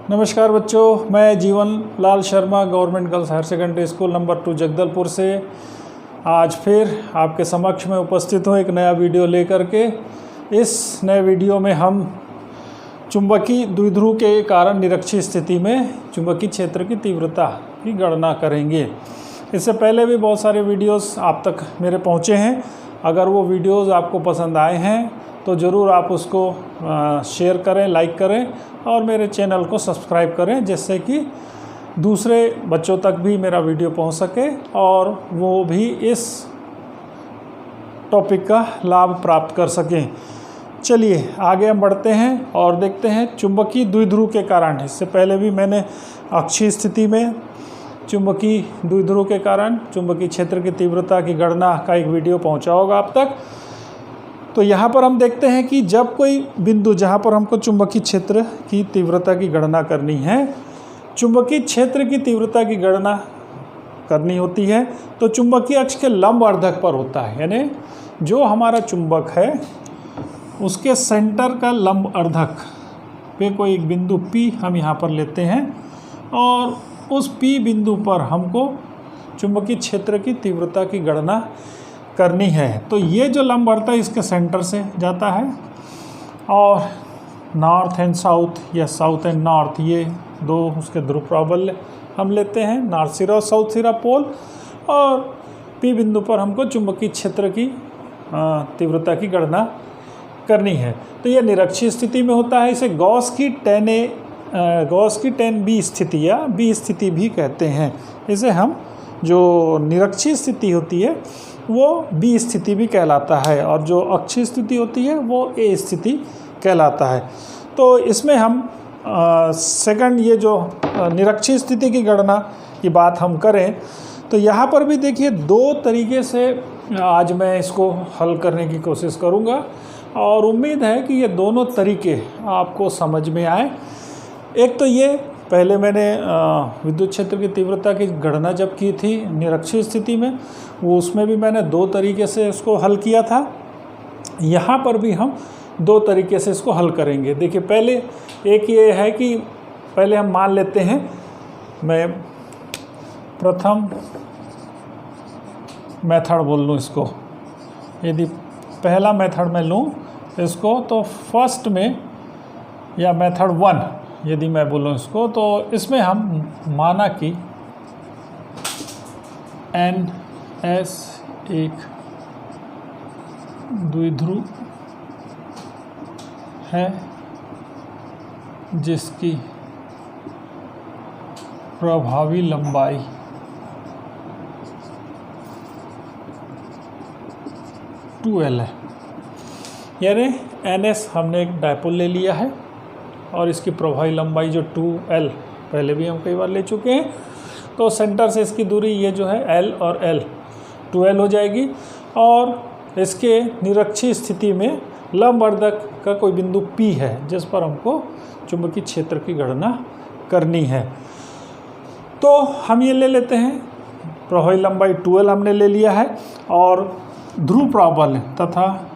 नमस्कार बच्चों, मैं Jeevan Lal Sharma government girls higher secondary school number 2 Jagdalpur से आज फिर आपके समक्ष में उपस्थित हूँ एक नया वीडियो लेकर के। इस नए वीडियो में हम चुंबकीय द्विध्रुव के कारण निरक्षीय स्थिति में चुंबकीय क्षेत्र की तीव्रता की गणना करेंगे। इससे पहले भी बहुत सारे वीडियोस आप तक मेरे पहुँचे हैं। अगर वो वीडियोस आपको पसंद आए हैं तो ज़रूर आप उसको शेयर करें, लाइक करें और मेरे चैनल को सब्सक्राइब करें, जिससे कि दूसरे बच्चों तक भी मेरा वीडियो पहुंच सके और वो भी इस टॉपिक का लाभ प्राप्त कर सकें। चलिए आगे हम बढ़ते हैं और देखते हैं चुंबकीय द्विध्रुव के कारण। इससे पहले भी मैंने अक्षीय स्थिति में चुंबकीय द्विध्रुव के कारण चुंबकीय क्षेत्र की तीव्रता की गणना का एक वीडियो पहुंचा होगा आप तक। तो यहाँ पर हम देखते हैं कि जब कोई बिंदु जहाँ पर हमको चुंबकीय क्षेत्र की तीव्रता की गणना करनी है, चुंबकीय क्षेत्र की तीव्रता की गणना करनी होती है तो चुंबकीय अक्ष के लंब अर्धक पर होता है। यानी जो हमारा चुंबक है उसके सेंटर का लंब अर्धक पे कोई एक बिंदु P हम यहाँ पर लेते हैं और उस P बिंदु पर हमको चुंबकीय क्षेत्र की तीव्रता की गणना करनी है। तो ये जो लंब अर्धक है इसके सेंटर से जाता है और नॉर्थ एंड साउथ या साउथ एंड नॉर्थ ये दो उसके ध्रुव प्राबल्य हम लेते हैं, नॉर्थ सिरा और साउथ सिरा पोल। और P बिंदु पर हमको चुंबकीय क्षेत्र की तीव्रता की गणना करनी है। तो ये निरक्षीय स्थिति में होता है। इसे गॉस की 10B स्थिति या B स्थिति भी कहते हैं। इसे हम जो निरक्षीय स्थिति होती है वो B स्थिति भी कहलाता है और जो अक्षीय स्थिति होती है वो A स्थिति कहलाता है। तो इसमें हम सेकंड ये जो निरक्षीय स्थिति की गणना की बात हम करें तो यहाँ पर भी देखिए दो तरीके से आज मैं इसको हल करने की कोशिश करूँगा और उम्मीद है कि ये दोनों तरीके आपको समझ में आए। एक तो ये पहले मैंने विद्युत क्षेत्र की तीव्रता की गणना जब की थी निरक्षीय स्थिति में, वो उसमें भी मैंने दो तरीके से इसको हल किया था। यहाँ पर भी हम दो तरीके से इसको हल करेंगे। देखिए पहले एक ये है कि पहले हम मान लेते हैं, मैं प्रथम मेथड बोल लूँ इसको। यदि पहला मेथड मैं लूँ इसको तो फर्स्ट में या मेथड 1 यदि मैं बोलूँ इसको तो इसमें हम माना कि NS एक द्विध्रुव है जिसकी प्रभावी लंबाई l है। यानी NS हमने एक डायपोल ले लिया है और इसकी प्रभावी लंबाई जो 2l पहले भी हम कई बार ले चुके हैं। तो सेंटर से इसकी दूरी ये जो है L और L 2l हो जाएगी और इसके निरक्षीय स्थिति में लंब अर्धक का कोई बिंदु P है जिस पर हमको चुंबकीय क्षेत्र की गणना करनी है। तो हम ये ले लेते हैं, प्रभावी लंबाई 2l हमने ले लिया है और ध्रुव प्राबल्य तथा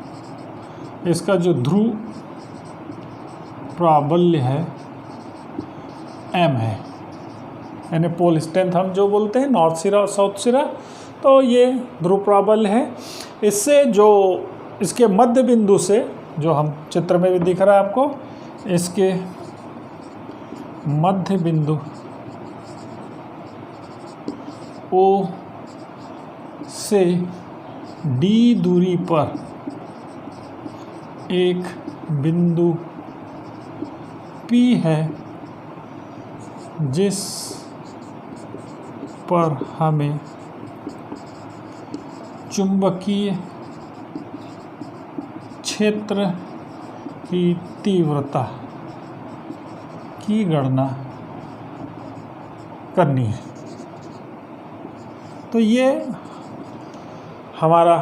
इसका जो ध्रुव प्राबल्य है M है, यानी पोल स्ट्रेंथ हम जो बोलते हैं नॉर्थ सिरा और साउथ सिरा। तो ये ध्रुव प्राबल्य है। इससे जो इसके मध्य बिंदु से जो हम चित्र में भी दिख रहा है आपको, इसके मध्य बिंदु O से D दूरी पर एक बिंदु P है जिस पर हमें चुंबकीय क्षेत्र की तीव्रता की गणना करनी है। तो ये हमारा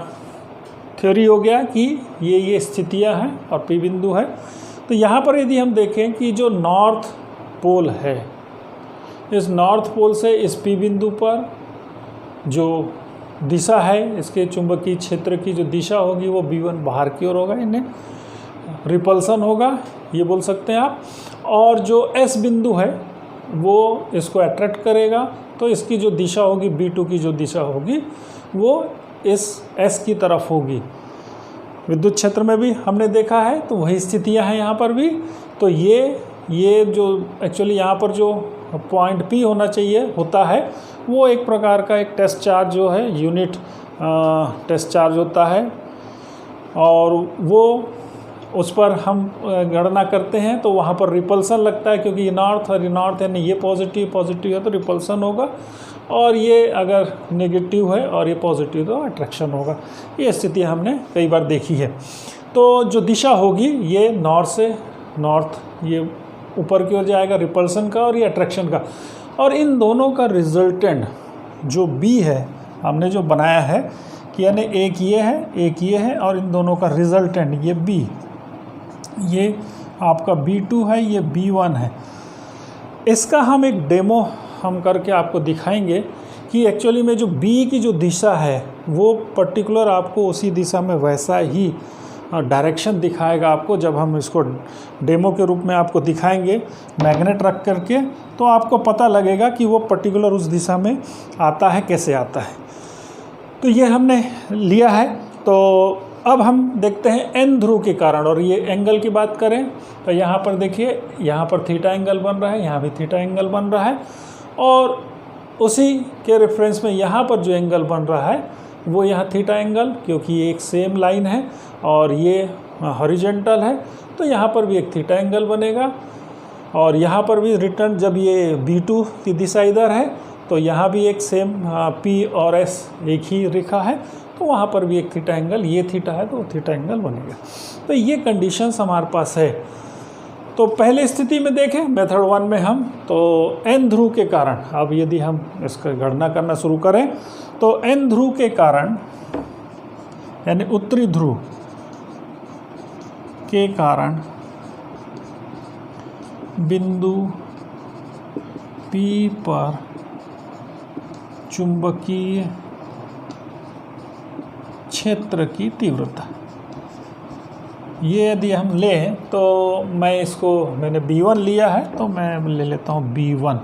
थ्योरी हो गया कि ये स्थितियां हैं और P बिंदु है। तो यहाँ पर यदि हम देखें कि जो नॉर्थ पोल है, इस नॉर्थ पोल से इस P बिंदु पर जो दिशा है, इसके चुंबकीय क्षेत्र की जो दिशा होगी वो B1 बाहर की ओर होगा, इन्हें रिपल्सन होगा ये बोल सकते हैं आप। और जो एस बिंदु है वो इसको अट्रैक्ट करेगा, तो इसकी जो दिशा होगी B2 की जो दिशा होगी वो इस एस की तरफ होगी। विद्युत क्षेत्र में भी हमने देखा है, तो वही स्थितियां हैं यहाँ पर भी। तो ये जो एक्चुअली यहाँ पर जो पॉइंट P होना चाहिए होता है, वो एक प्रकार का एक टेस्ट चार्ज जो है यूनिट टेस्ट चार्ज होता है, और वो उस पर हम गणना करते हैं तो वहाँ पर रिपल्सन लगता है, क्योंकि ये नॉर्थ और नॉर्थ है, ये पॉजिटिव है तो रिपल्सन होगा, और ये अगर नेगेटिव है और ये पॉजिटिव तो अट्रैक्शन होगा। ये स्थिति हमने कई बार देखी है। तो जो दिशा होगी ये नॉर्थ से नॉर्थ, ये ऊपर की ओर जाएगा रिपल्सन का और ये अट्रैक्शन का, और इन दोनों का रिजल्टेंट जो B है हमने जो बनाया है कि यानी एक ये है और इन दोनों का रिजल्टेंट ये B, ये आपका B2 है, ये B1 है। इसका हम एक डेमो हम करके आपको दिखाएंगे कि एक्चुअली में जो B की जो दिशा है वो पर्टिकुलर आपको उसी दिशा में वैसा ही डायरेक्शन दिखाएगा आपको। जब हम इसको डेमो के रूप में आपको दिखाएंगे मैग्नेट रख करके, तो आपको पता लगेगा कि वो पर्टिकुलर उस दिशा में आता है, कैसे आता है। तो ये हमने लिया है। तो अब हम देखते हैं N ध्रुव के कारण, और ये एंगल की बात करें तो यहाँ पर देखिए, यहाँ पर थीटा एंगल बन रहा है, यहाँ भी थीटा एंगल बन रहा है, और उसी के रेफरेंस में यहाँ पर जो एंगल बन रहा है वो यहाँ थीटा एंगल, क्योंकि ये एक सेम लाइन है और ये हॉरिजॉन्टल है, तो यहाँ पर भी एक थीटा एंगल बनेगा। और यहाँ पर भी रिटर्न, जब ये B2 की दिशा इधर है तो यहाँ भी एक सेम P और S एक ही रेखा है, तो वहाँ पर भी एक थीटा एंगल, ये थीटा है तो थीटा एंगल बनेगा। तो ये कंडीशंस हमारे पास है। तो पहले स्थिति में देखें मेथड 1 में हम, तो N ध्रुव के कारण, अब यदि हम इसका गणना करना शुरू करें तो N ध्रुव के कारण यानी उत्तरी ध्रुव के कारण बिंदु P पर चुंबकीय क्षेत्र की तीव्रता, ये यदि हम लें तो मैंने B1 लिया है, तो मैं ले लेता हूँ B1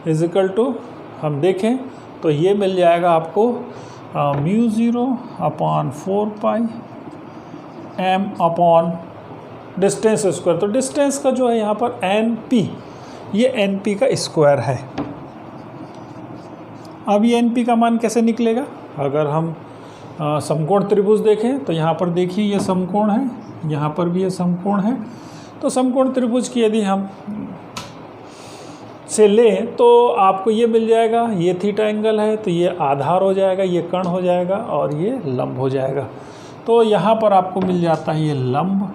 = हम देखें तो ये मिल जाएगा आपको μ0/4π m/ डिस्टेंस स्क्वायर। तो डिस्टेंस का जो है यहाँ पर NP, ये NP का स्क्वायर है। अब ये NP का मान कैसे निकलेगा? अगर हम समकोण त्रिभुज देखें तो यहाँ पर देखिए ये समकोण है, यहाँ पर भी ये समकोण है। तो समकोण त्रिभुज की यदि हम से लें तो आपको ये मिल जाएगा, ये थीटा एंगल है तो ये आधार हो जाएगा, ये कर्ण हो जाएगा और ये लंब हो जाएगा। तो यहाँ पर आपको मिल जाता है ये लंब,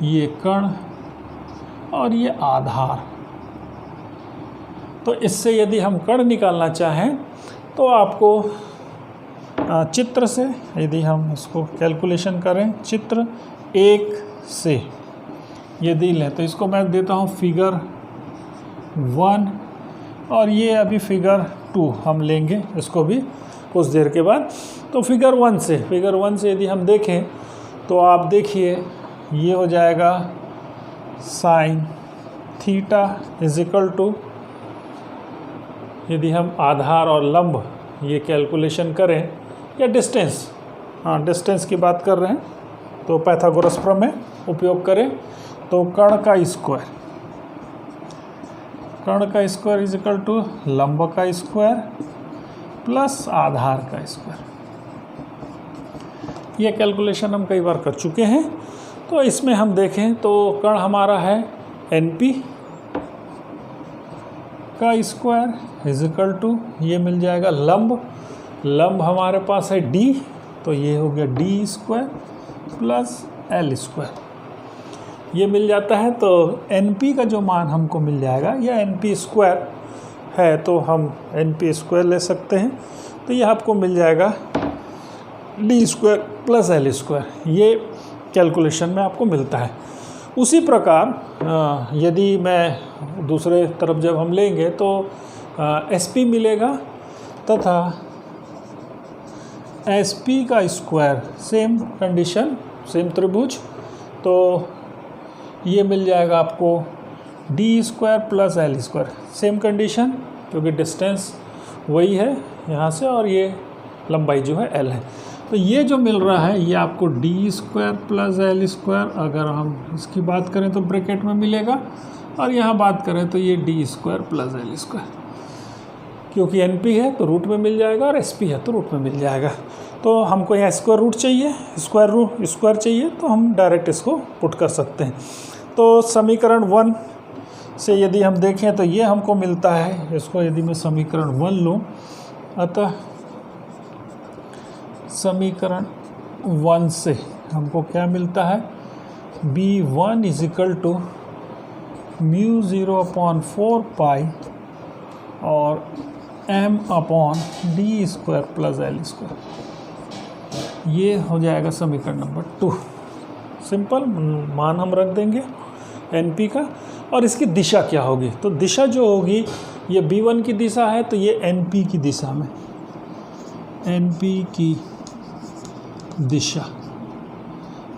ये कर्ण और ये आधार। तो इससे यदि हम कर्ण निकालना चाहें तो आपको चित्र से यदि हम इसको कैलकुलेशन करें, चित्र 1 से यदि लें तो इसको मैं देता हूँ फिगर 1 और ये अभी फिगर 2 हम लेंगे इसको भी कुछ देर के बाद। तो फिगर 1 से यदि हम देखें तो आप देखिए ये हो जाएगा साइन थीटा = यदि हम आधार और लंब ये कैलकुलेशन करें या डिस्टेंस की बात कर रहे हैं तो पाइथागोरस प्रमेय उपयोग करें तो कर्ण का स्क्वायर = लंब का स्क्वायर प्लस आधार का स्क्वायर। ये कैलकुलेशन हम कई बार कर चुके हैं। तो इसमें हम देखें तो कर्ण हमारा है NP का स्क्वायर = ये मिल जाएगा लंब हमारे पास है D, तो ये हो गया D² प्लस L², ये मिल जाता है। तो NP का जो मान हमको मिल जाएगा, या NP² है तो हम NP² ले सकते हैं, तो ये आपको मिल जाएगा D² प्लस L²। ये कैलकुलेशन में आपको मिलता है। उसी प्रकार यदि मैं दूसरे तरफ जब हम लेंगे तो SP मिलेगा तथा SP का स्क्वायर, सेम कंडीशन, सेम त्रिभुज। तो ये मिल जाएगा आपको D square plus L square, same condition क्योंकि डिस्टेंस वही है यहाँ से और ये लंबाई जो है एल है। तो ये जो मिल रहा है ये आपको D square plus L square, अगर हम इसकी बात करें तो ब्रैकेट में मिलेगा, और यहाँ बात करें तो ये D square plus L square, क्योंकि एन पी है तो रूट में मिल जाएगा और एस पी है तो रूट में मिल जाएगा। तो हमको यहाँ स्क्वायर रूट चाहिए, स्क्वायर चाहिए, तो हम डायरेक्ट इसको पुट कर सकते हैं। तो समीकरण 1 से यदि हम देखें तो ये हमको मिलता है, इसको यदि मैं समीकरण 1 लूँ, अतः समीकरण 1 से हमको क्या मिलता है, B1 is equal to mu 0/4 pi और m/d square plus L square. ये हो जाएगा समीकरण नंबर 2। सिंपल मान हम रख देंगे NP का, और इसकी दिशा क्या होगी, तो दिशा जो होगी ये B1 की दिशा है तो ये NP की दिशा में, NP की दिशा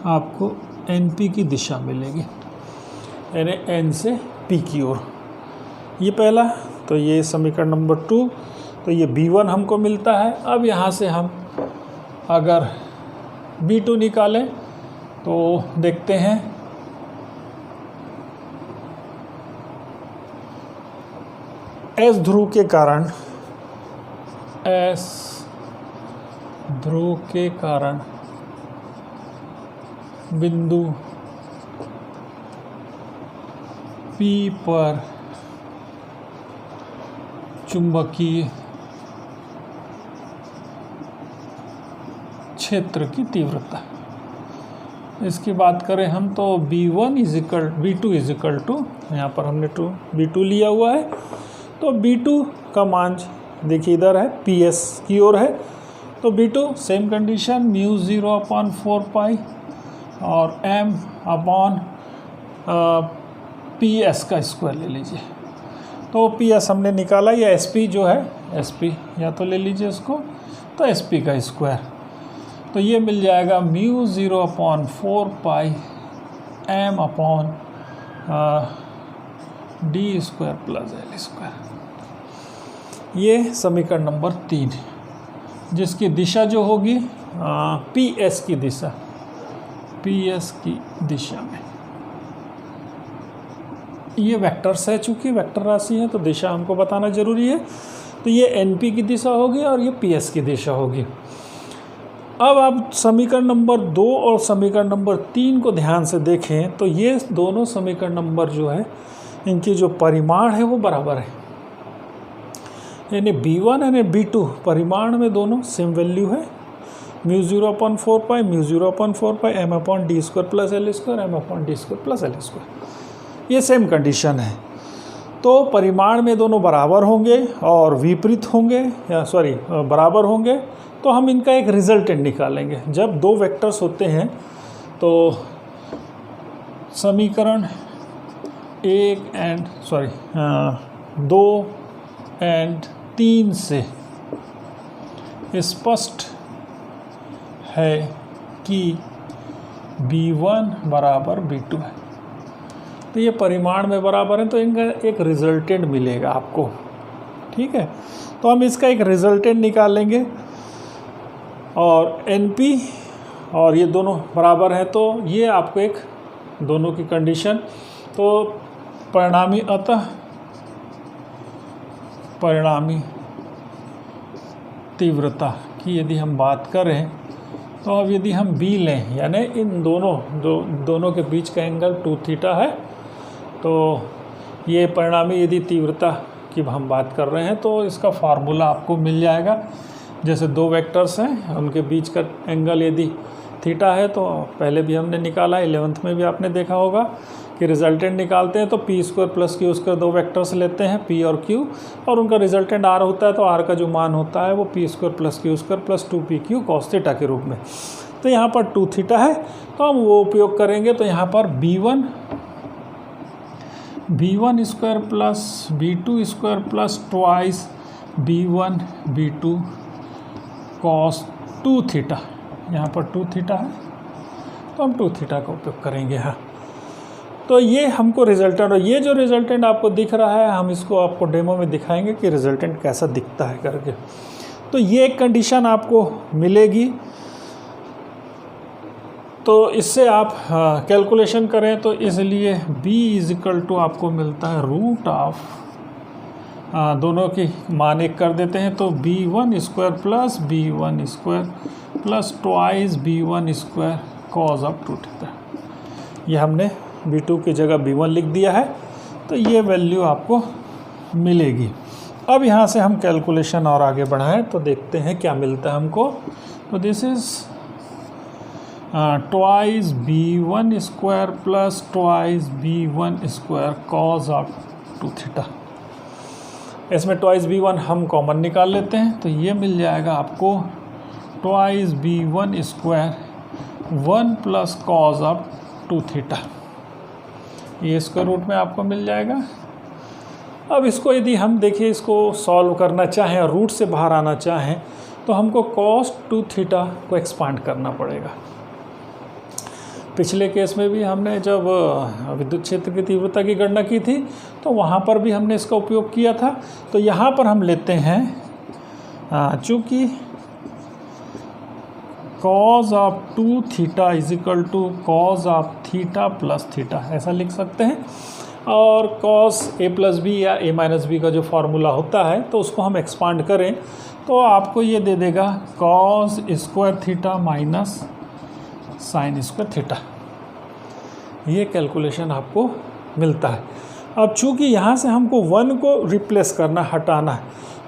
आपको NP की दिशा मिलेगी, यानी N से P की ओर। ये पहला, तो ये समीकरण नंबर 2, तो ये B1 हमको मिलता है। अब यहाँ से हम अगर B2 निकालें तो देखते हैं S ध्रुव के कारण बिंदु P पर चुंबकीय क्षेत्र की तीव्रता, इसकी बात करें हम तो B2 इज इक्वल टू, यहाँ पर हमने B2 लिया हुआ है, तो B2 का मान देखिए इधर है, PS की ओर है, तो B2 same condition mu 0/4 pi और m/PS का स्क्वायर ले लीजिए। तो PS हमने निकाला, या SP जो है, SP या तो ले लीजिए इसको, तो SP का स्क्वायर, तो ये मिल जाएगा म्यू 0/4 पाई m/d square plus L square. ये समीकरण नंबर 3, जिसकी दिशा जो होगी PS की दिशा में, ये वेक्टर्स है, चूँकि वेक्टर राशि है तो दिशा हमको बताना जरूरी है, तो ये NP की दिशा होगी और ये PS की दिशा होगी। अब आप समीकरण नंबर 2 और समीकरण नंबर 3 को ध्यान से देखें तो ये दोनों समीकरण नंबर जो है इनकी जो परिमाण है वो बराबर है, यानी B1 यानी B2 परिमाण में दोनों सेम वैल्यू है, म्यू 0/4 पाई m/d square plus L square m/d square plus L square, ये सेम कंडीशन है। तो परिमाण में दोनों बराबर होंगे और विपरीत होंगे, या बराबर होंगे, तो हम इनका एक रिजल्टेंट निकालेंगे। जब दो वेक्टर्स होते हैं तो समीकरण 2 और 3 से स्पष्ट है कि B1 बराबर B2 है, तो ये परिमाण में बराबर है, तो इनका एक रिजल्टेंट मिलेगा आपको, ठीक है। तो हम इसका एक रिजल्टेंट निकालेंगे, और NP और ये दोनों बराबर है, तो ये आपको एक दोनों की कंडीशन, तो परिणामी तीव्रता की यदि हम बात करें तो अब यदि हम B लें, यानी इन दोनों के बीच का एंगल 2θ है, तो ये परिणामी यदि तीव्रता की हम बात कर रहे हैं तो इसका फार्मूला आपको मिल जाएगा। जैसे दो वेक्टर्स हैं उनके बीच का एंगल यदि थीटा है, तो पहले भी हमने निकाला, 11th में भी आपने देखा होगा कि रिजल्टेंट निकालते हैं तो p square plus q square दो वेक्टर्स लेते हैं p और q, और उनका रिजल्टेंट r होता है, तो r का जो मान होता है वो p square plus q square plus 2pq cos theta के रूप में। तो यहाँ पर 2θ है तो हम वो उपयोग करेंगे, तो यहाँ पर b1 square plus b2 square plus twice b1 b2 cos 2θ, यहाँ पर 2θ है तो हम 2θ का उपयोग करेंगे। हाँ, तो ये हमको रिजल्टेंट, और ये जो रिजल्टेंट आपको दिख रहा है हम इसको आपको डेमो में दिखाएंगे कि रिजल्टेंट कैसा दिखता है करके। तो ये एक कंडीशन आपको मिलेगी, तो इससे आप कैलकुलेशन करें तो इसलिए b = आपको मिलता है रूट ऑफ, दोनों की मान एक कर देते हैं तो b1² plus b1² plus twice b1² cos of 2θ। ये हमने b2 की जगह b1 लिख दिया है, तो ये वैल्यू आपको मिलेगी। अब यहाँ से हम कैलकुलेशन और आगे बढ़ाएं तो देखते हैं क्या मिलता है हमको। तो this is twice b1² plus twice b1² cos of 2θ। इसमें ट्वाइस b1 हम कॉमन निकाल लेते हैं, तो ये मिल जाएगा आपको twice b1² 1 plus cos of 2θ। ये स्क्वायर रूट में आपको मिल जाएगा। अब इसको यदि हम देखिए इसको सॉल्व करना चाहें और रूट से बाहर आना चाहें तो हमको cos 2θ को एक्सपांड करना पड़ेगा। पिछले केस में भी हमने जब विद्युत क्षेत्र की तीव्रता की गणना की थी तो वहाँ पर भी हमने इसका उपयोग किया था। तो यहाँ पर हम लेते हैं चूँकि cos of 2θ is equal to cos of θ plus θ, ऐसा लिख सकते हैं। और cos a प्लस बी या a माइनस बी का जो फार्मूला होता है तो उसको हम एक्सपांड करें तो आपको ये दे देगा cos square θ minus sine square θ। ये कैलकुलेशन आपको मिलता है। अब चूँकि यहाँ से हमको 1 को रिप्लेस करना, हटाना है,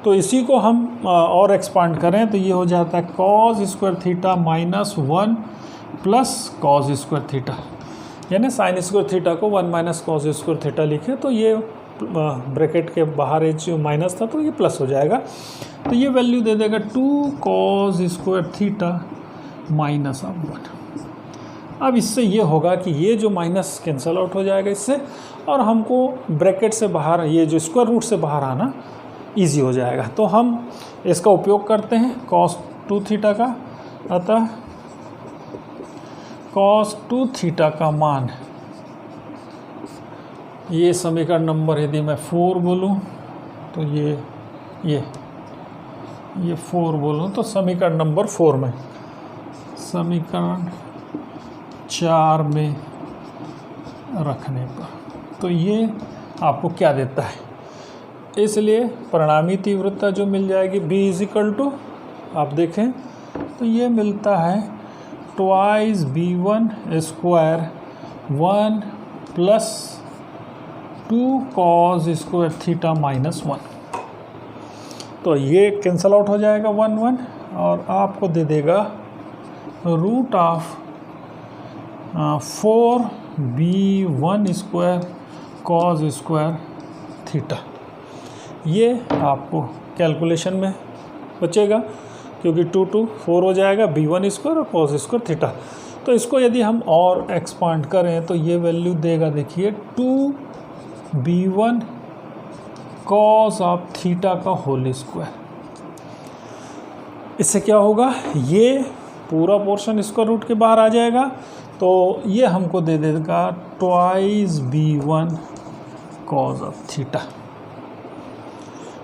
तो इसी को हम और एक्सपांड करें तो ये हो जाता है cos square θ minus 1 plus cos square θ, यानी साइन स्क्वायर θ को 1 माइनस cos स्क्वायर θ लिखे तो ये ब्रैकेट के बाहर ये जो माइनस था तो ये प्लस हो जाएगा। तो ये वैल्यू दे देगा 2 cos स्क्वायर θ माइनस ऑफ 1। अब इससे ये होगा कि ये जो माइनस कैंसल आउट हो जाएगा इससे, और हमको ब्रैकेट से बाहर, ये जो स्क्वायर रूट से बाहर आना इजी हो जाएगा। तो हम इसका उपयोग करते हैं cos 2θ का। अतः cos 2θ का मान, ये समीकरण नंबर यदि मैं 4 बोलूँ तो ये 4 बोलूँ तो समीकरण नंबर 4 में, समीकरण 4 में रखने पर तो ये आपको क्या देता है, इसलिए परिणामी तीव्रता जो मिल जाएगी b = आप देखें तो ये मिलता है twice b1² 1 plus 2 cos square θ minus 1। तो ये कैंसल आउट हो जाएगा 1 1, और आपको दे देगा root of 4b1² cos square θ। ये आपको कैलकुलेशन में बचेगा क्योंकि 2 2 4 हो जाएगा b1² और cos स्क्वायर θ। तो इसको यदि हम और एक्सपांड करें तो ये वैल्यू देगा, देखिए 2b1 cos ऑफ θ का होल स्क्वायर। इससे क्या होगा, ये पूरा पोर्शन स्क्वायर रूट के बाहर आ जाएगा, तो ये हमको दे देगा ट्वाइस b1 cos ऑफ θ।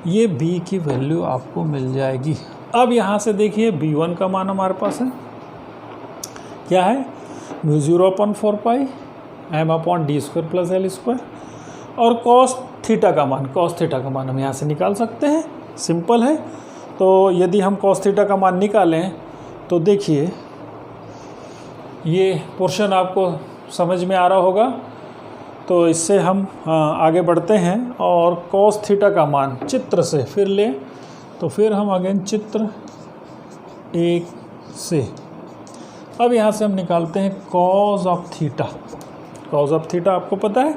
ये b की वैल्यू आपको मिल जाएगी। अब यहाँ से देखिए b1 का मान हमारे पास है, क्या है, μ0/4 पाई m/d² प्लस l², और cos θ का मान हम यहाँ से निकाल सकते हैं, सिंपल है। तो यदि हम cos θ का मान निकालें तो देखिए ये पोर्शन आपको समझ में आ रहा होगा। तो इससे हम आगे बढ़ते हैं और cos θ का मान चित्र से फिर लें, तो फिर हम अगेन चित्र 1 से अब यहाँ से हम निकालते हैं cos ऑफ θ। आपको पता है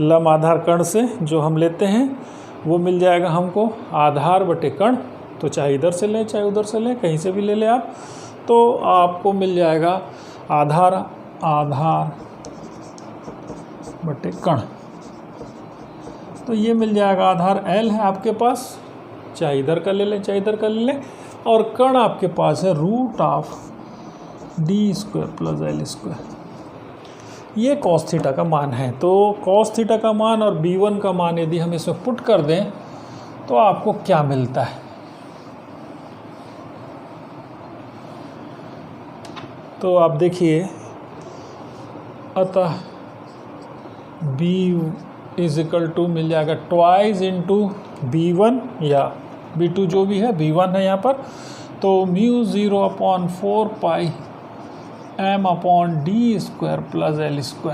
लंब आधार कण से जो हम लेते हैं वो मिल जाएगा हमको आधार बटे कण। तो चाहे इधर से लें चाहे उधर से लें, कहीं से भी ले लें आप, तो आपको मिल जाएगा आधार बटे कण। तो ये मिल जाएगा आधार L है आपके पास, चाहे इधर का ले लें चाहे इधर का ले लें, और कण आपके पास है root of d² plus l²। ये cos थीटा का मान है। तो cos थीटा का मान और b1 का मान यदि हम इसमें पुट कर दें तो आपको क्या मिलता है? तो आप देखिए, अतः b इज इक्वल टू मिल जाएगा ट्वाइस इंटू b1 या b2 जो भी है, b1 है यहाँ पर, तो म्यू 0/4 पाई m/d² प्लस l²।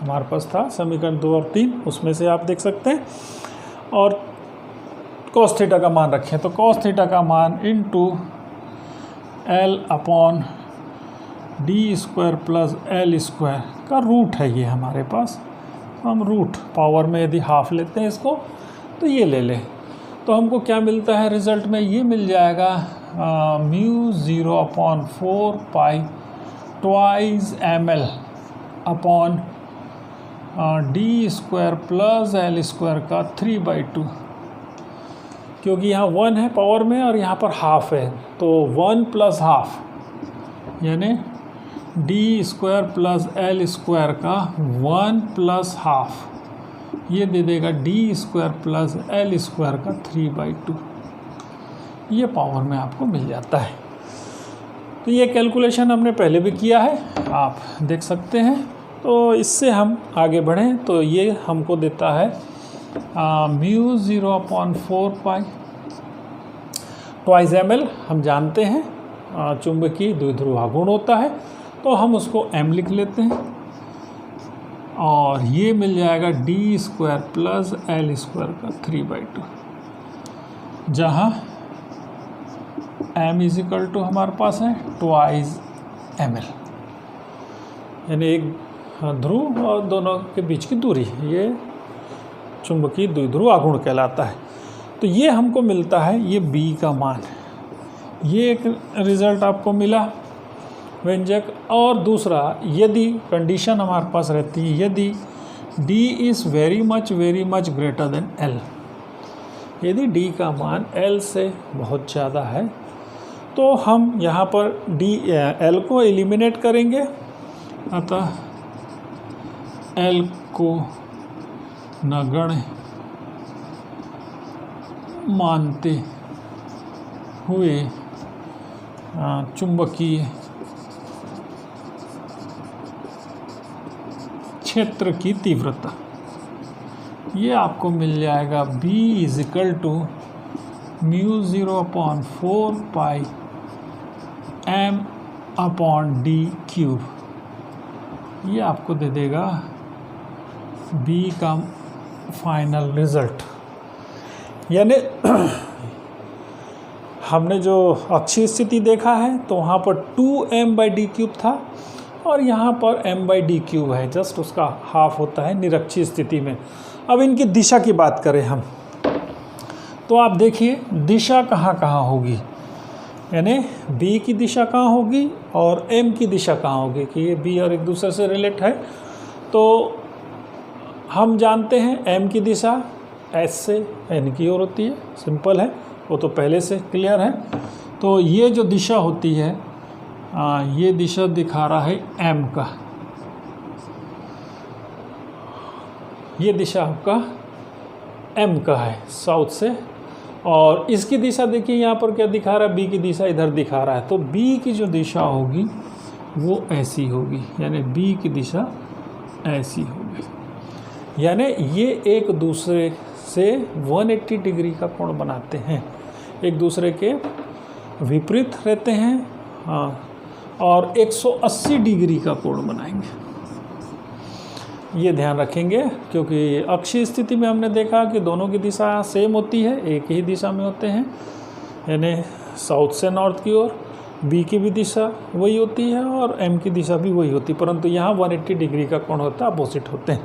हमारे पास था समीकरण 2 और 3, उसमें से आप देख सकते हैं। और cos थीटा का मान रखें तो cos थीटा का मान इंटू l/d² प्लस l² का रूट है ये हमारे पास। हम रूट पावर में यदि हाफ लेते हैं इसको तो ये ले लें, तो हमको क्या मिलता है रिजल्ट में? ये मिल जाएगा mu 0/4 pi twice ml upon d² plus l² का 3/2, क्योंकि यहाँ 1 है पावर में और यहाँ पर हाफ है, तो 1 प्लस हाफ यानी d² प्लस l² का 1 प्लस हाफ, ये दे देगा d² प्लस l² का 3/2। ये पावर में आपको मिल जाता है। तो ये कैलकुलेशन हमने पहले भी किया है, आप देख सकते हैं। तो इससे हम आगे बढ़ें तो ये हमको देता है म्यू 0/4 पाई ट्वाइस ml। हम जानते हैं चुंबकीय द्विध्रुव आघूर्ण होता है, तो हम उसको m लिख लेते हैं और ये मिल जाएगा d² प्लस l² का 3/2, जहाँ m इज इक्वल टू हमारे पास है ट्वाइस ml, यानी एक ध्रुव और दोनों के बीच की दूरी, ये चुंबकीय द्विध्रुव आघूर्ण कहलाता है। तो ये हमको मिलता है ये b का मान, ये एक रिज़ल्ट आपको मिला व्यंजक। और दूसरा, यदि कंडीशन हमारे पास रहती है यदि d is very much greater than l, यदि d का मान l से बहुत ज़्यादा है तो हम यहाँ पर l को एलिमिनेट करेंगे, अतः l को नगण्य मानते हुए चुंबकीय क्षेत्र की तीव्रता, ये आपको मिल जाएगा b is equal to mu 0/4 pi m/d³। ये आपको दे देगा b का फाइनल रिज़ल्ट। यानी हमने जो अक्षीय स्थिति देखा है तो वहाँ पर 2m/d³ था और यहाँ पर m/d³ है, जस्ट उसका हाफ होता है निरक्षीय स्थिति में। अब इनकी दिशा की बात करें हम तो आप देखिए दिशा कहाँ कहाँ होगी, यानी b की दिशा कहाँ होगी और m की दिशा कहाँ होगी, कि ये b और एक दूसरे से रिलेट है। तो हम जानते हैं m की दिशा s से n की ओर होती है, सिंपल है, वो तो पहले से क्लियर है। तो ये जो दिशा होती है ये दिशा दिखा रहा है m का, ये दिशा आपका m का है साउथ से, और इसकी दिशा देखिए यहाँ पर क्या दिखा रहा है, b की दिशा इधर दिखा रहा है। तो b की जो दिशा होगी वो ऐसी होगी, यानी b की दिशा ऐसी होगी, यानी ये एक दूसरे से 180 डिग्री का कोण बनाते हैं, एक दूसरे के विपरीत रहते हैं, हाँ, और 180 डिग्री का कोण बनाएंगे। ये ध्यान रखेंगे क्योंकि अक्षीय स्थिति में हमने देखा कि दोनों की दिशा सेम होती है, एक ही दिशा में होते हैं, यानी साउथ से नॉर्थ की ओर। बी की भी दिशा वही होती है और एम की दिशा भी वही होती है, परंतु यहाँ 180 डिग्री का कोण होता है, अपोजिट होते हैं।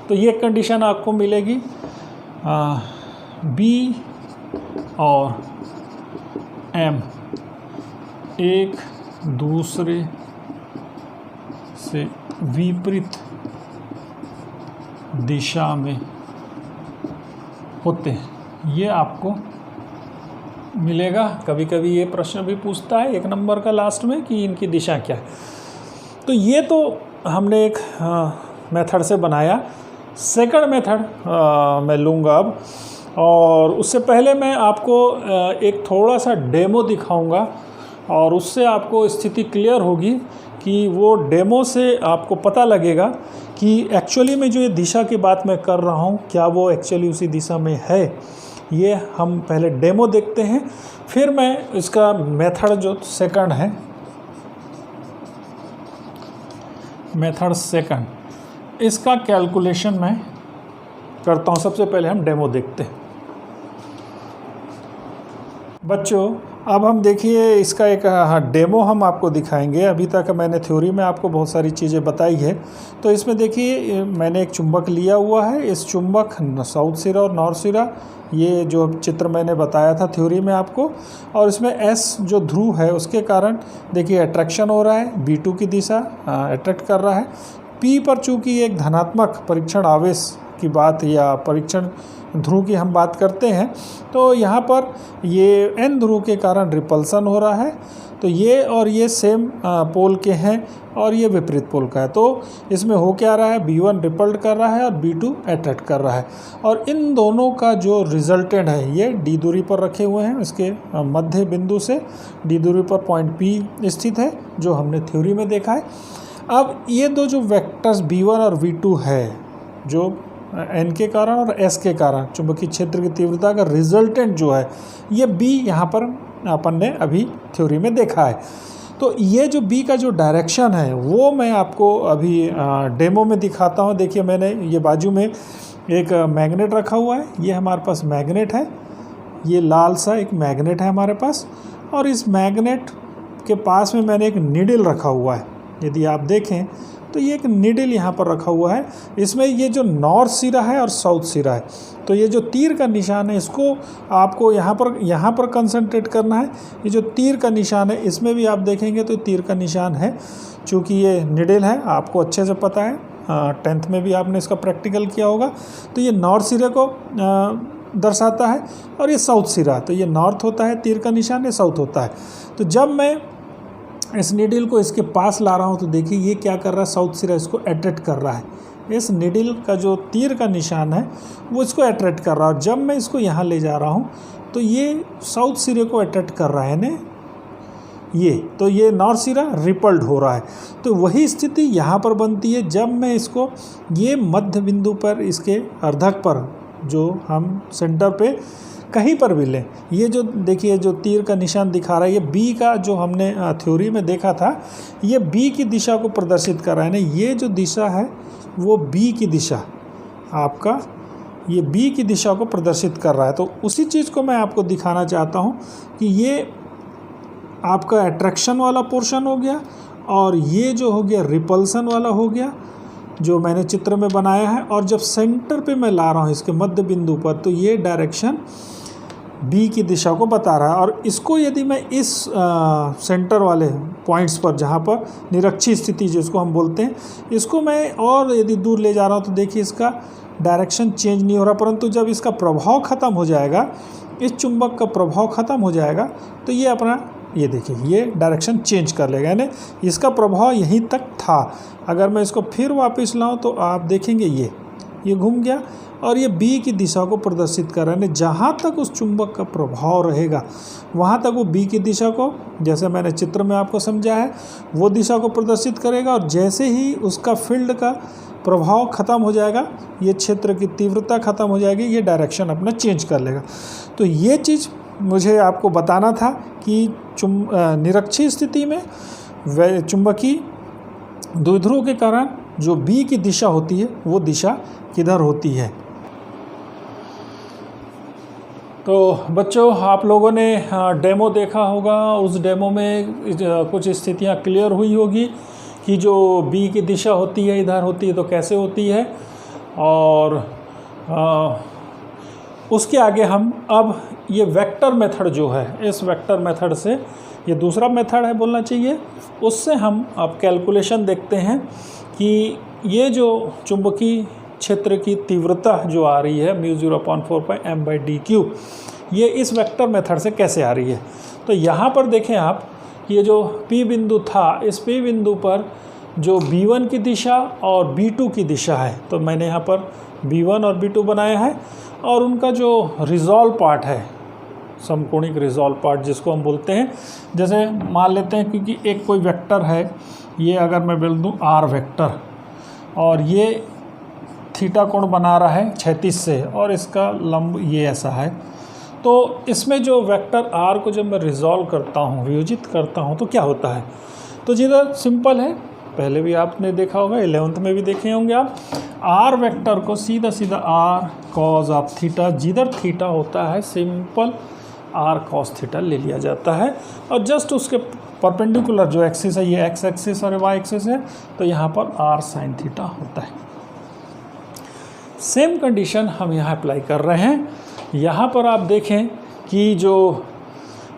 तो ये कंडीशन आपको मिलेगी बी और एम एक दूसरे से विपरीत दिशा में होते हैं, ये आपको मिलेगा। कभी कभी ये प्रश्न भी पूछता है 1 नंबर का लास्ट में कि इनकी दिशा क्या है। तो ये तो हमने एक मेथड से बनाया। सेकंड मेथड मैं लूँगा अब, और उससे पहले मैं आपको एक थोड़ा सा डेमो दिखाऊंगा और उससे आपको स्थिति क्लियर होगी कि वो डेमो से आपको पता लगेगा कि एक्चुअली में जो ये दिशा की बात मैं कर रहा हूँ क्या वो एक्चुअली उसी दिशा में है। ये हम पहले डेमो देखते हैं, फिर मैं इसका मेथड जो सेकंड है, मेथड सेकंड, इसका कैलकुलेशन मैं करता हूँ। सबसे पहले हम डेमो देखते हैं। बच्चों अब हम देखिए इसका एक डेमो हम आपको दिखाएंगे। अभी तक मैंने थ्योरी में आपको बहुत सारी चीज़ें बताई है। तो इसमें देखिए मैंने एक चुंबक लिया हुआ है। इस चुंबक साउथ सिरा और नॉर्थ सिरा, ये जो चित्र मैंने बताया था थ्योरी में आपको, और इसमें एस जो ध्रुव है उसके कारण देखिए अट्रैक्शन हो रहा है, B2 की दिशा अट्रैक्ट कर रहा है। P पर चूँकि एक धनात्मक परीक्षण आवेश की बात या परीक्षण ध्रुव की हम बात करते हैं, तो यहाँ पर ये N ध्रुव के कारण रिपल्सन हो रहा है। तो ये और ये सेम पोल के हैं और ये विपरीत पोल का है। तो इसमें हो क्या रहा है, B1 रिपल्ड कर रहा है और B2 अट्रैक्ट कर रहा है। और इन दोनों का जो रिजल्टेंट है ये D दूरी पर रखे हुए हैं। इसके मध्य बिंदु से D दूरी पर पॉइंट P स्थित है, जो हमने थ्योरी में देखा है। अब ये दो जो वेक्टर्स B1 और V2 है, जो N के कारण और S के कारण चुंबकीय क्षेत्र की तीव्रता का रिजल्टेंट जो है, ये B यहाँ पर अपन ने अभी थ्योरी में देखा है। तो ये जो B का जो डायरेक्शन है वो मैं आपको अभी डेमो में दिखाता हूँ। देखिए मैंने ये बाजू में एक मैग्नेट रखा हुआ है। ये हमारे पास मैग्नेट है, ये लाल सा एक मैग्नेट है हमारे पास, और इस मैग्नेट के पास में मैंने एक नीडल रखा हुआ है। यदि आप देखें तो ये एक नीडल यहाँ पर रखा हुआ है। इसमें ये जो नॉर्थ सिरा है और साउथ सिरा है, तो ये जो तीर का निशान है इसको आपको यहाँ पर कंसंट्रेट करना है। ये जो तीर का निशान है इसमें भी आप देखेंगे तो तीर का निशान है। चूँकि ये नीडल है, आपको अच्छे से पता है, 10th में भी आपने इसका प्रैक्टिकल किया होगा। तो ये नॉर्थ सिरे को दर्शाता है और ये साउथ सिरा, तो ये नॉर्थ होता है तीर का निशान, ये साउथ होता है। तो जब मैं इस नीडल को इसके पास ला रहा हूँ तो देखिए ये क्या कर रहा है, साउथ सिरा इसको अट्रैक्ट कर रहा है। इस नीडल का जो तीर का निशान है वो इसको अट्रैक्ट कर रहा है। और जब मैं इसको यहाँ ले जा रहा हूँ तो ये साउथ सिरे को अट्रैक्ट कर रहा है ने ये, तो ये नॉर्थ सिरा रिपल्ड हो रहा है। तो वही स्थिति यहाँ पर बनती है जब मैं इसको ये मध्य बिंदु पर, इसके अर्धक पर, जो हम सेंटर पे कहीं पर भी लें, ये जो देखिए जो तीर का निशान दिखा रहा है, ये B का जो हमने थ्योरी में देखा था, ये B की दिशा को प्रदर्शित कर रहा है ना। ये जो दिशा है वो B की दिशा, आपका ये B की दिशा को प्रदर्शित कर रहा है। तो उसी चीज़ को मैं आपको दिखाना चाहता हूँ कि ये आपका अट्रैक्शन वाला पोर्शन हो गया और ये जो हो गया रिपल्सन वाला हो गया, जो मैंने चित्र में बनाया है। और जब सेंटर पे मैं ला रहा हूँ इसके मध्य बिंदु पर, तो ये डायरेक्शन B की दिशा को बता रहा है। और इसको यदि मैं इस सेंटर वाले पॉइंट्स पर, जहाँ पर निरक्षीय स्थिति जिसको हम बोलते हैं, इसको मैं और यदि दूर ले जा रहा हूँ तो देखिए इसका डायरेक्शन चेंज नहीं हो रहा। परंतु जब इसका प्रभाव ख़त्म हो जाएगा, इस चुंबक का प्रभाव ख़त्म हो जाएगा, तो ये अपना, ये देखिए ये डायरेक्शन चेंज कर लेगा, यानी इसका प्रभाव यहीं तक था। अगर मैं इसको फिर वापस लाऊं तो आप देखेंगे ये घूम गया और ये B की दिशा को प्रदर्शित कर रहा है। जहाँ तक उस चुंबक का प्रभाव रहेगा वहाँ तक वो B की दिशा को, जैसे मैंने चित्र में आपको समझा है, वो दिशा को प्रदर्शित करेगा। और जैसे ही उसका फील्ड का प्रभाव ख़त्म हो जाएगा, ये क्षेत्र की तीव्रता ख़त्म हो जाएगी, ये डायरेक्शन अपना चेंज कर लेगा। तो ये चीज़ मुझे आपको बताना था कि निरक्षीय स्थिति में चुंबकीय द्विध्रुव के कारण जो B की दिशा होती है वो दिशा किधर होती है। तो बच्चों आप लोगों ने डेमो देखा होगा। उस डेमो में कुछ स्थितियां क्लियर हुई होगी कि जो B की दिशा होती है इधर होती है तो कैसे होती है। और उसके आगे हम अब ये वेक्टर मेथड जो है, इस वेक्टर मेथड से, ये दूसरा मेथड है बोलना चाहिए, उससे हम अब कैलकुलेशन देखते हैं कि ये जो चुंबकीय क्षेत्र की तीव्रता जो आ रही है μ0/4πm/d³, ये इस वेक्टर मेथड से कैसे आ रही है। तो यहाँ पर देखें आप, ये जो P बिंदु था, इस P बिंदु पर जो B1 की दिशा और B2 की दिशा है, तो मैंने यहाँ पर B1 और B2 बनाया है, और उनका जो रिजॉल्व पार्ट है, समकोणिक रिजॉल्व पार्ट जिसको हम बोलते हैं, जैसे मान लेते हैं क्योंकि एक कोई वेक्टर है, ये अगर मैं बोल दूँ R वेक्टर, और ये थीटा कोण बना रहा है क्षैतिज से, और इसका लंब ये ऐसा है, तो इसमें जो वेक्टर R को जब मैं रिजॉल्व करता हूँ, वियोजित करता हूँ, तो क्या होता है? तो जिधर सिंपल है, पहले भी आपने देखा होगा, 11th में भी देखे होंगे आप, R वेक्टर को सीधा सीधा R cos ऑफ थीटा, जिधर थीटा होता है सिंपल R cos थीटा ले लिया जाता है, और जस्ट उसके परपेंडिकुलर जो एक्सिस है, ये x एक्सिस और y एक्सिस है, तो यहाँ पर R sin थीटा होता है। सेम कंडीशन हम यहाँ अप्लाई कर रहे हैं। यहाँ पर आप देखें कि जो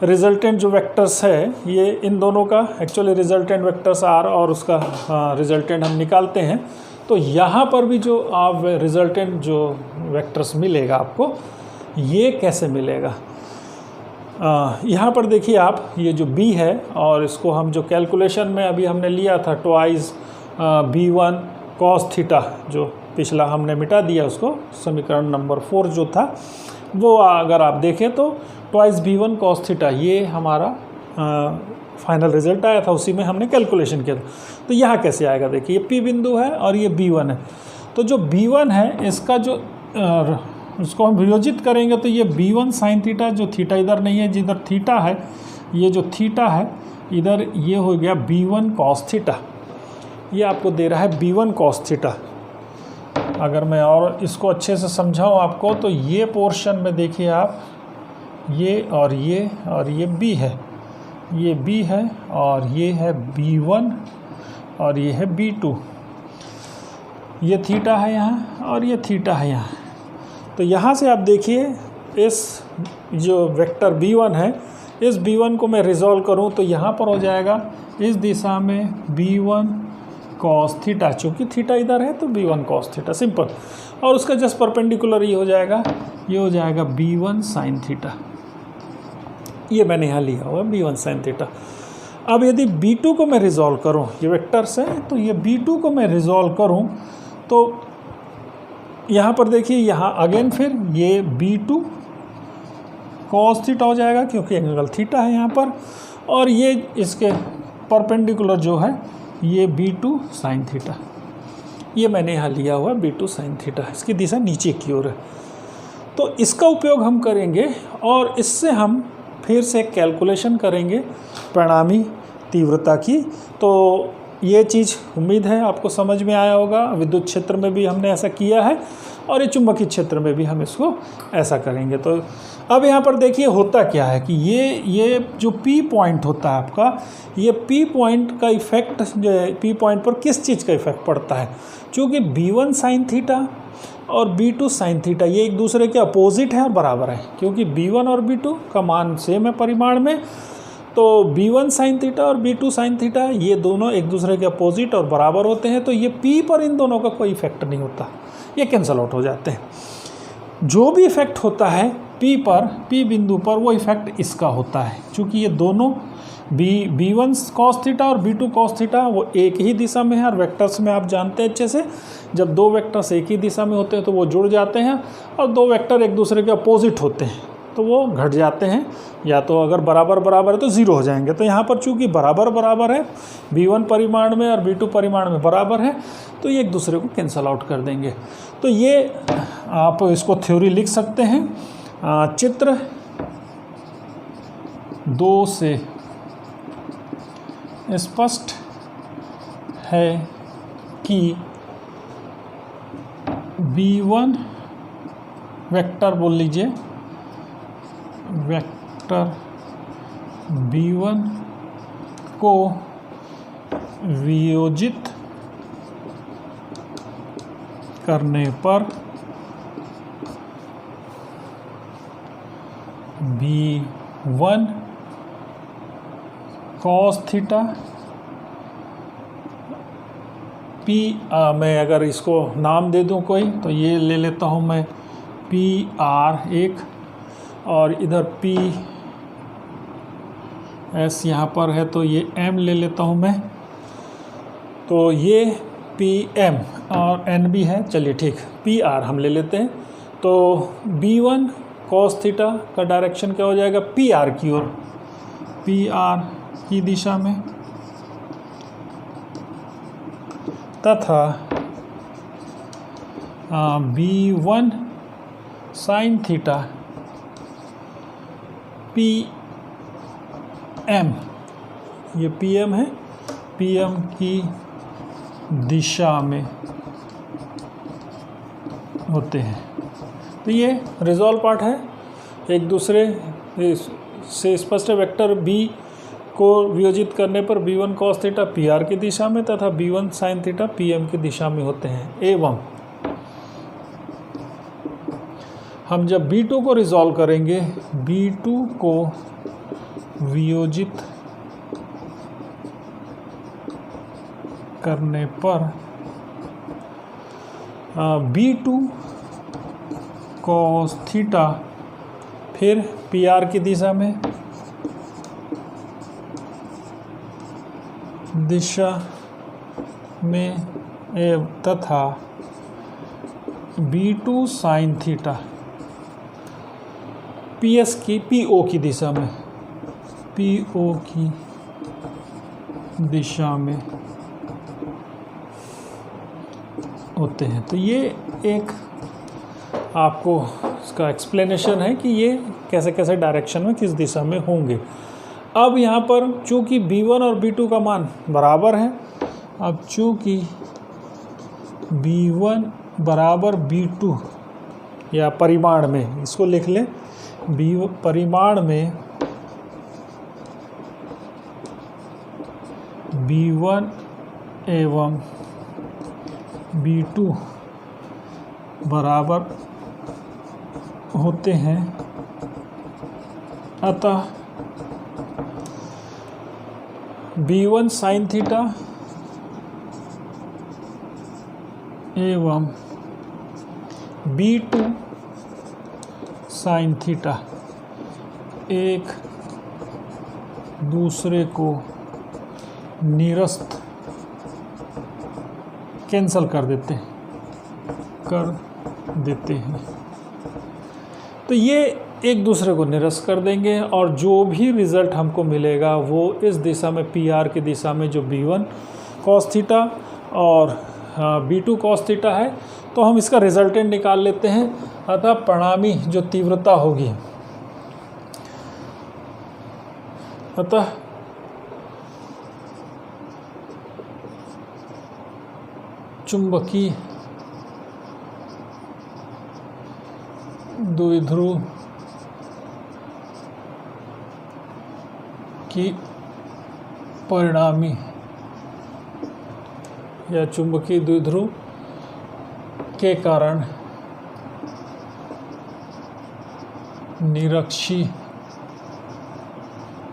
रिजल्टेंट जो वेक्टर्स है, ये इन दोनों का एक्चुअली रिजल्टेंट वेक्टर्स R और उसका रिजल्टेंट हम निकालते हैं, तो यहाँ पर भी जो आप रिजल्टेंट जो वेक्टर्स मिलेगा आपको, ये कैसे मिलेगा? यहाँ पर देखिए आप, ये जो B है, और इसको हम जो कैलकुलेशन में अभी हमने लिया था ट्वाइस B1 cos थीटा, जो पिछला हमने मिटा दिया उसको, समीकरण नंबर 4 जो था वो, अगर आप देखें तो ट्वाइस B1 cos थीटा, ये हमारा फाइनल रिजल्ट आया था, उसी में हमने कैलकुलेशन किया था। तो यहाँ कैसे आएगा? देखिए ये P बिंदु है और ये B1 है, तो जो B1 है इसका जो इसको हम वियोजित करेंगे, तो ये B1 sin थीटा, जो थीटा इधर नहीं है, जिधर थीटा है, ये जो थीटा है इधर, ये हो गया B1 cos थीटा, ये आपको दे रहा है B1 cos थीटा। अगर मैं और इसको अच्छे से समझाऊँ आपको, तो ये पोर्शन में देखिए आप, ये और ये B है, ये B है, और ये है B1, और ये है B2, ये थीटा है यहाँ, और ये थीटा है यहाँ। तो यहाँ से आप देखिए, इस जो वेक्टर B1 है, इस B1 को मैं रिजॉल्व करूँ तो यहाँ पर हो जाएगा इस दिशा में B1 cos थीटा, चूँकि थीटा इधर है तो B1 cos थीटा, सिंपल। और उसका जस्ट परपेंडिकुलर ये हो जाएगा B1 sin थीटा, ये मैंने यहाँ लिया हुआ B1 sin थीटा। अब यदि B2 को मैं रिजॉल्व करूँ, ये वेक्टर्स हैं, तो ये B2 को मैं रिजॉल्व करूँ तो यहाँ पर देखिए, यहाँ अगेन फिर ये B2 cos थीटा हो जाएगा, क्योंकि एंगल थीटा है यहाँ पर, और ये इसके परपेंडिकुलर जो है ये B2 sin थीटा, ये मैंने यहाँ लिया हुआ B2 sin थीटा, इसकी दिशा नीचे की ओर है। तो इसका उपयोग हम करेंगे, और इससे हम फिर से कैलकुलेशन करेंगे परिणामी तीव्रता की। तो ये चीज़ उम्मीद है आपको समझ में आया होगा। विद्युत क्षेत्र में भी हमने ऐसा किया है, और ये चुंबकीय क्षेत्र में भी हम इसको ऐसा करेंगे। तो अब यहाँ पर देखिए होता क्या है कि ये जो P पॉइंट होता है आपका, ये P पॉइंट का इफ़ेक्ट जो है, P पॉइंट पर किस चीज़ का इफ़ेक्ट पड़ता है? क्योंकि B1 sin थीटा और B2 sin थीटा ये एक दूसरे के अपोजिट हैं और बराबर है, क्योंकि B1 और B2 का मान सेम है परिमाण में। तो B1 sin थीटा और B2 sin थीटा ये दोनों एक दूसरे के अपोजिट और बराबर होते हैं, तो ये P पर इन दोनों का कोई इफेक्ट नहीं होता, ये कैंसल आउट हो जाते हैं। जो भी इफेक्ट होता है P पर, P बिंदु पर, वो इफेक्ट इसका होता है, क्योंकि ये दोनों B1 cos थीटा और B2 cos थीटा वो एक ही दिशा में है। और वेक्टर्स में आप जानते हैं अच्छे से, जब दो वेक्टर्स एक ही दिशा में होते हैं तो वो जुड़ जाते हैं, और दो वेक्टर एक दूसरे के अपोजिट होते हैं तो वो घट जाते हैं, या तो अगर बराबर बराबर है तो ज़ीरो हो जाएंगे। तो यहाँ पर चूँकि बराबर बराबर है, B1 परिमाण में और B2 परिमाण में बराबर है, तो ये एक दूसरे को कैंसल आउट कर देंगे। तो ये आप इसको थ्योरी लिख सकते हैं। चित्र 2 से स्पष्ट है कि B1 वेक्टर बोल लीजिए, वेक्टर B1 को वियोजित करने पर B1 cos थीटा P, मैं अगर इसको नाम दे दूं कोई, तो ये ले लेता हूं मैं PR1, और इधर PS यहाँ पर है तो ये M ले लेता हूँ मैं, तो ये पी एम और एन बी है, चलिए ठीक, पी आर हम ले लेते हैं। तो B1 cos थीटा का डायरेक्शन क्या हो जाएगा, पी आर की ओर, पी आर की दिशा में, तथा B1 sin theta P M, ये पी एम है, पी एम की दिशा में होते हैं। तो ये रिजॉल्व पार्ट है, एक दूसरे से स्पष्ट वेक्टर B को वियोजित करने पर B1 cos थीटा PR की दिशा में तथा B1 sin थीटा PM की दिशा में होते हैं। एवं हम जब B2 को रिजॉल्व करेंगे, B2 को वियोजित करने पर B2 cos थीटा फिर PR की दिशा में तथा B2 sin थीटा PO की दिशा में, PO की दिशा में होते हैं। तो ये एक आपको इसका एक्सप्लेनेशन है कि ये कैसे कैसे डायरेक्शन में किस दिशा में होंगे। अब यहाँ पर चूँकि B1 और B2 का मान बराबर है, अब चूँकि B1 बराबर B2 या परिमाण में, इसको लिख लें, परिमाण में B1 एवं B2 बराबर होते हैं, अतः B1 sin थीटा एवं B2 sin थीटा एक दूसरे को निरस्त कैंसल कर देते हैं। तो ये एक दूसरे को निरस्त कर देंगे और जो भी रिज़ल्ट हमको मिलेगा वो इस दिशा में, PR की दिशा में, जो B1 cos थीटा और B2 cos थीटा है, तो हम इसका रिजल्टेंट निकाल लेते हैं। अतः परिणामी जो तीव्रता होगी, अतः चुंबकीय द्विध्रुव की परिणामी या चुंबकीय द्विध्रुव के कारण निरक्षीय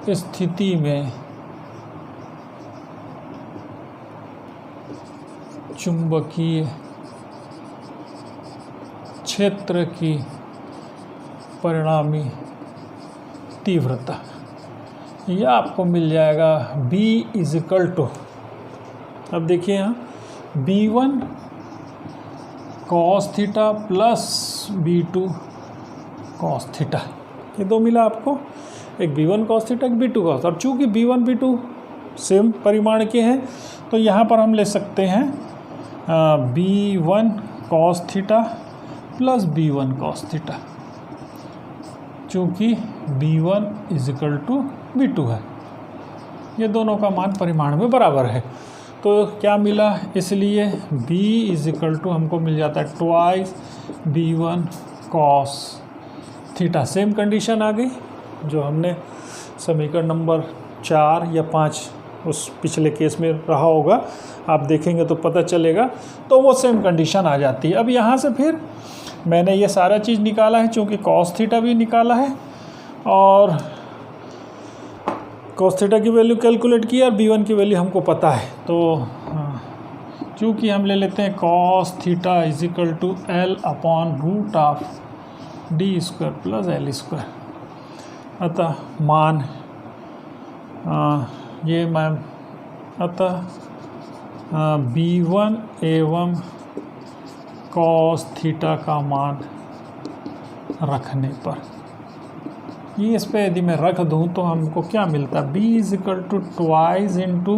स्थिति में चुंबकीय क्षेत्र की परिणामी तीव्रता, यह आपको मिल जाएगा B इजिकल टू, अब देखिए यहाँ B1 cos theta plus B2 cos theta, ये दो मिला आपको, एक B1 cos थीटा, एक B2 cos। अब चूँकि B1 B2 सेम परिमाण के हैं तो यहाँ पर हम ले सकते हैं B1 cos theta plus B1 cos theta, चूँकि B1 इजिकल टू B2 है, ये दोनों का मान परिमाण में बराबर है। तो क्या मिला, इसलिए B इजिकल टू हमको मिल जाता है twice B1 cos theta. Same condition आ गई जो हमने समीकरण नंबर 4 या 5 उस पिछले केस में रहा होगा, आप देखेंगे तो पता चलेगा, तो वो सेम कंडीशन आ जाती है। अब यहाँ से फिर मैंने ये सारा चीज़ निकाला है, चूँकि cos थीटा भी निकाला है और cos थीटा की वैल्यू कैलकुलेट की और B1 की वैल्यू हमको पता है। तो चूँकि हम ले लेते हैं cos theta is equal to L upon root of D square plus L square, अतः मान ये मैम, अतः B1 एवं cos थीटा का मान रखने पर, ये इस पे यदि मैं रख दूं तो हमको क्या मिलता, B is equal to twice into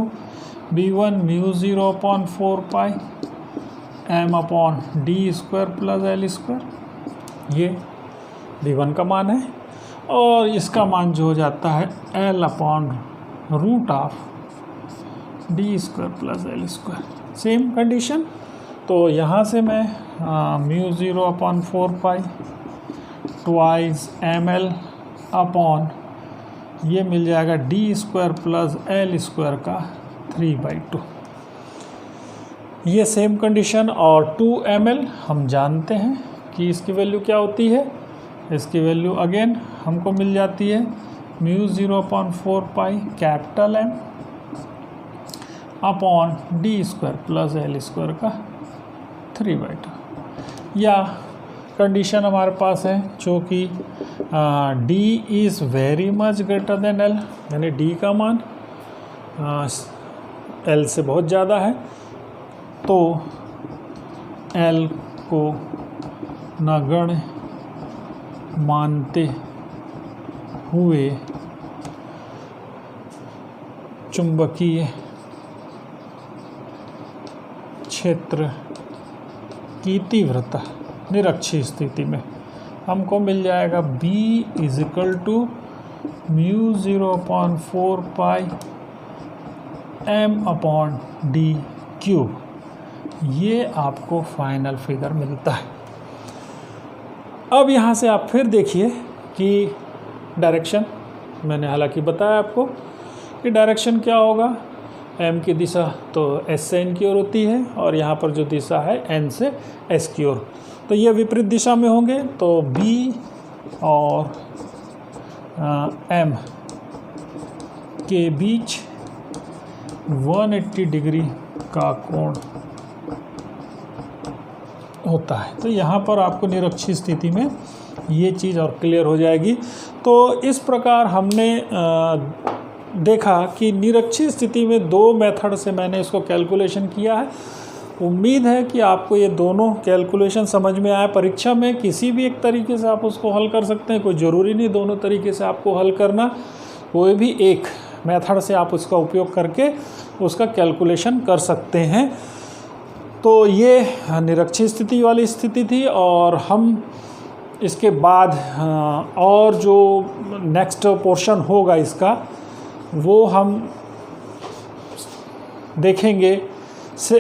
B1 mu 0/4 m upon D square plus L square. ये B1 का मान है और इसका मान जो हो जाता है L upon root of D square plus L square. Same condition, तो यहाँ से मैं म्यू 0/4 ट्वाइस ml अपॉन ये मिल जाएगा D square plus L square का 3/2। ये सेम कंडीशन, और 2 ml हम जानते हैं कि इसकी वैल्यू क्या होती है। इसकी वैल्यू अगेन हमको मिल जाती है mu 0/4 capital M upon D square plus L square का 3/2। या कंडीशन हमारे पास है जो कि D is very much greater than L, यानी D का मान L से बहुत ज़्यादा है, तो L को नगण्य मानते हुए चुंबकीय क्षेत्र की तीव्रता निरक्षीय स्थिति में हमको मिल जाएगा B is equal to mu 0/4 m upon D cube. ये आपको फाइनल फिगर मिलता है। अब यहाँ से आप फिर देखिए कि डायरेक्शन मैंने हालांकि बताया आपको कि डायरेक्शन क्या होगा। M की दिशा तो S से N की ओर होती है और यहाँ पर जो दिशा है N से S की ओर, तो ये विपरीत दिशा में होंगे। तो B और M के बीच 180 डिग्री का कोण होता है। तो यहाँ पर आपको निरक्षीय स्थिति में ये चीज़ और क्लियर हो जाएगी। तो इस प्रकार हमने देखा कि निरक्षीय स्थिति में 2 मेथड से मैंने इसको कैलकुलेशन किया है। उम्मीद है कि आपको ये दोनों कैलकुलेशन समझ में आया। परीक्षा में किसी भी एक तरीके से आप उसको हल कर सकते हैं, कोई ज़रूरी नहीं दोनों तरीके से आपको हल करना। कोई भी एक मेथड से आप उसका उपयोग करके उसका कैलकुलेशन कर सकते हैं। तो ये निरक्षीय स्थिति वाली स्थिति थी, और हम इसके बाद और जो नेक्स्ट पोर्शन होगा इसका वो हम देखेंगे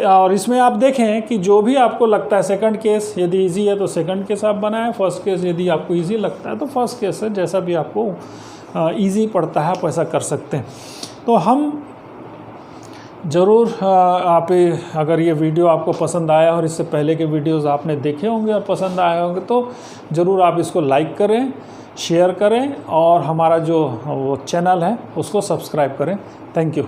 और इसमें आप देखें कि जो भी आपको लगता है सेकंड केस यदि इजी है तो सेकंड केस आप बनाएं, फर्स्ट केस यदि आपको इजी लगता है तो फर्स्ट केस है, जैसा भी आपको इजी पड़ता है आप ऐसा कर सकते हैं। तो हम ज़रूर आप अगर ये वीडियो आपको पसंद आया और इससे पहले के वीडियोस आपने देखे होंगे और पसंद आए होंगे तो ज़रूर आप इसको लाइक करें, शेयर करें और हमारा जो वो चैनल है उसको सब्सक्राइब करें। Thank you.